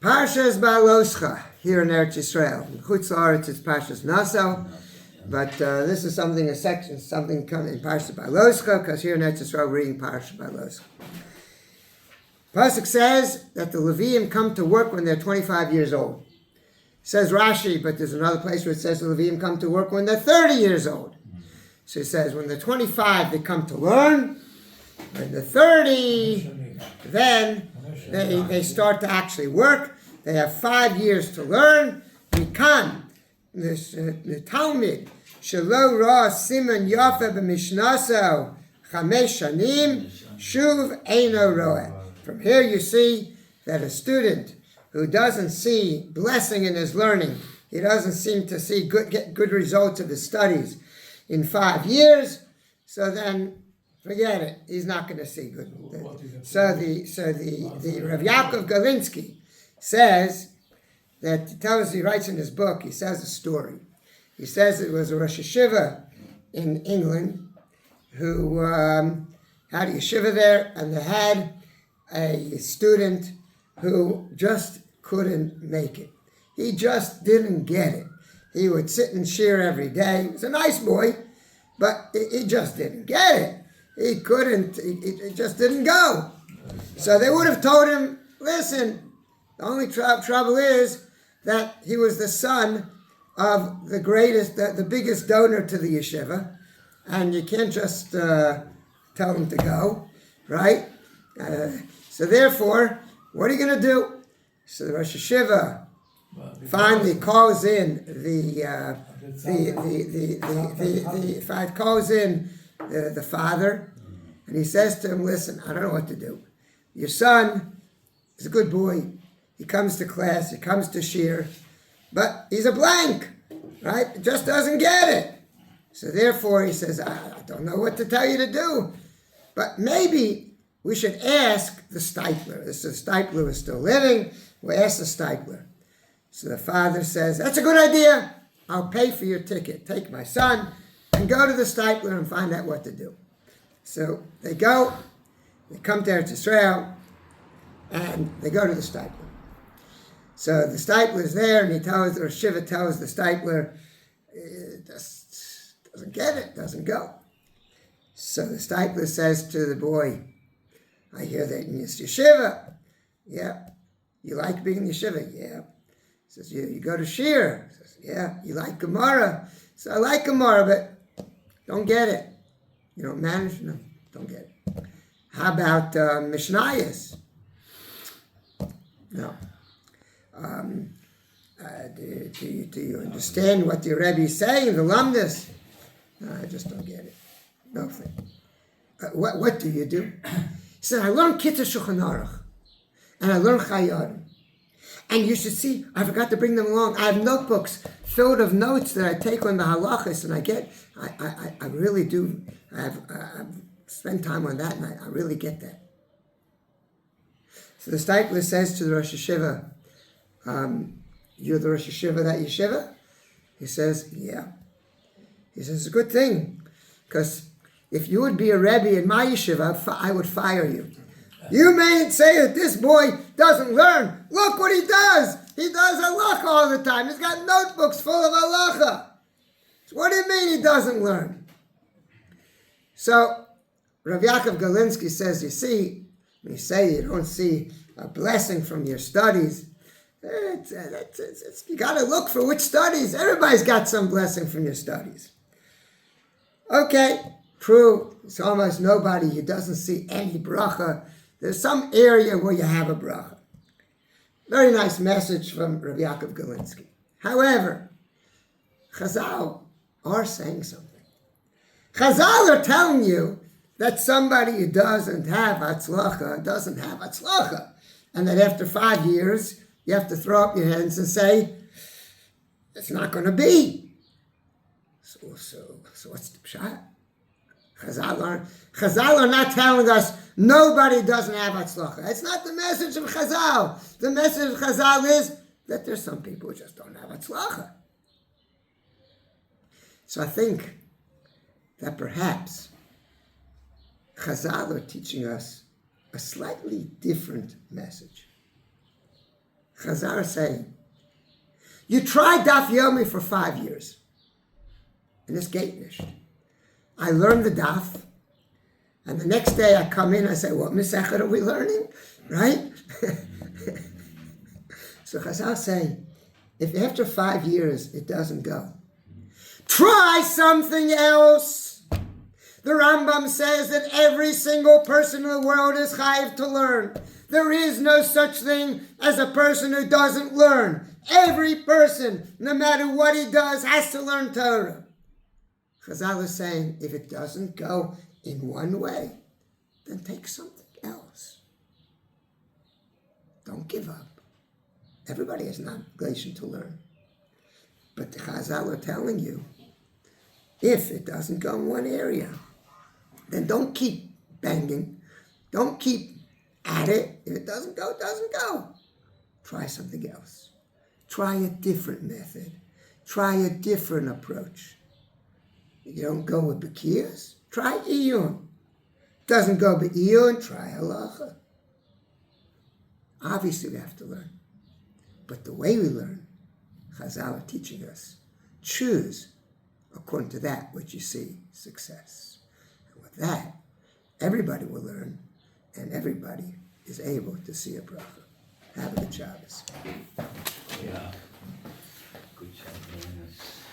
Parshas bahloscha here in Eretz Yisrael. In Chutz La'aretz it's Parshas Naso, but this is something coming in Parshas bahloscha, because here in Eretz Yisrael we're reading Parshas bahloscha. Pasuk says that the Leviim come to work when they're 25 years old. Says Rashi, but there's another place where it says the Leviim come to work when they're 30 years old. So it says when they're 25 they come to learn. When they're 30, then they start to actually work. They have 5 years to learn. Mikan, the Talmud, shelo ra siman yafa b'mishnaso chamesh shanim shuv eino roeh. From here you see that a student who doesn't see blessing in his learning, he doesn't seem to get good results of his studies in 5 years, so then forget it. He's not going to see good. So the Rabbi Yaakov Galinsky says that he writes in his book, he says a story. He says it was a Rosh Yeshiva in England who had a yeshiva there, and they had a student who just couldn't make it. He just didn't get it. He would sit and shir every day. He was a nice boy, but he just didn't get it. He couldn't, it just didn't go. So they would have told him, listen, the only trouble is that he was the son of the greatest, the biggest donor to the yeshiva, and you can't just tell him to go, right? So therefore, what are you going to do? So the Rosh Yeshiva finally calls in the father, and he says to him, listen, I don't know what to do. Your son is a good boy. He comes to class, he comes to shir, but he's a blank, right? He just doesn't get it. So therefore he says, I don't know what to tell you to do, but maybe we should ask the stipler. The stipler is still living. We'll ask the stipler. So the father says, that's a good idea. I'll pay for your ticket. Take my son and go to the stipler and find out what to do. So they go, they come to Eretz Yisrael, and they go to the stipler. So the stipler is there, and the Rosh Yeshiva tells the stipler, it just doesn't get it, doesn't go. So the stipler says to the boy, I hear that in this yeshiva. Yeah. You like being in yeshiva? Yeah. He says, you go to shir? He says, yeah. You like Gemara? So I like Gemara, but don't get it. You don't manage? No, don't get it. How about Mishnayos? No. Do you understand what the Rebbe is saying, the Lamdas? No, I just don't get it. Nothing. What do you do? He said, I learned Kitzur Shulchan Aruch, and I learned Chayarim. And you should see, I forgot to bring them along. I have notebooks filled of notes that I take on the halachas, and I really do, I've spent time on that, and I really get that. So the stipler says to the Rosh Yeshiva, you're the Rosh Yeshiva, that yeshiva? He says, yeah. He says, it's a good thing, because if you would be a Rebbe in my yeshiva, I would fire you. You may say that this boy doesn't learn. Look what he does. He does halacha all the time. He's got notebooks full of halacha. So what do you mean he doesn't learn? So Rabbi Yaakov Galinsky says, you see, when you say you don't see a blessing from your studies, you got to look for which studies. Everybody's got some blessing from your studies. Okay. True, it's almost nobody who doesn't see any bracha. There's some area where you have a bracha. Very nice message from Rabbi Yaakov Galinsky. However, Chazal are saying something. Chazal are telling you that somebody who doesn't have hatzlacha, and that after 5 years, you have to throw up your hands and say, it's not going to be. So what's the pshat? Chazal are not telling us nobody doesn't have hatzlacha. It's not the message of Chazal. The message of Chazal is that there's some people who just don't have hatzlacha. So I think that perhaps Chazal are teaching us a slightly different message. Chazal is saying, you try Daf Yomi for 5 years. And it's Gaitnish. I learned the Daf, and the next day I come in, I say, what Masechet are we learning? Right? So Chazal saying, if after 5 years it doesn't go, try something else. The Rambam says that every single person in the world is chayiv to learn. There is no such thing as a person who doesn't learn. Every person, no matter what he does, has to learn Torah. Chazal is saying, if it doesn't go in one way, then take something else. Don't give up. Everybody has an obligation to learn. But the Chazal are telling you, if it doesn't go in one area, then don't keep banging. Don't keep at it. If it doesn't go, it doesn't go. Try something else. Try a different method. Try a different approach. You don't go with Bekiyas, try Iyun. Doesn't go with Iyun, try Halacha. Obviously we have to learn. But the way we learn, Chazal are teaching us, choose according to that which you see success. And with that, everybody will learn, and everybody is able to see a bracha. Have a good Shabbos. Yeah. Good job, very nice.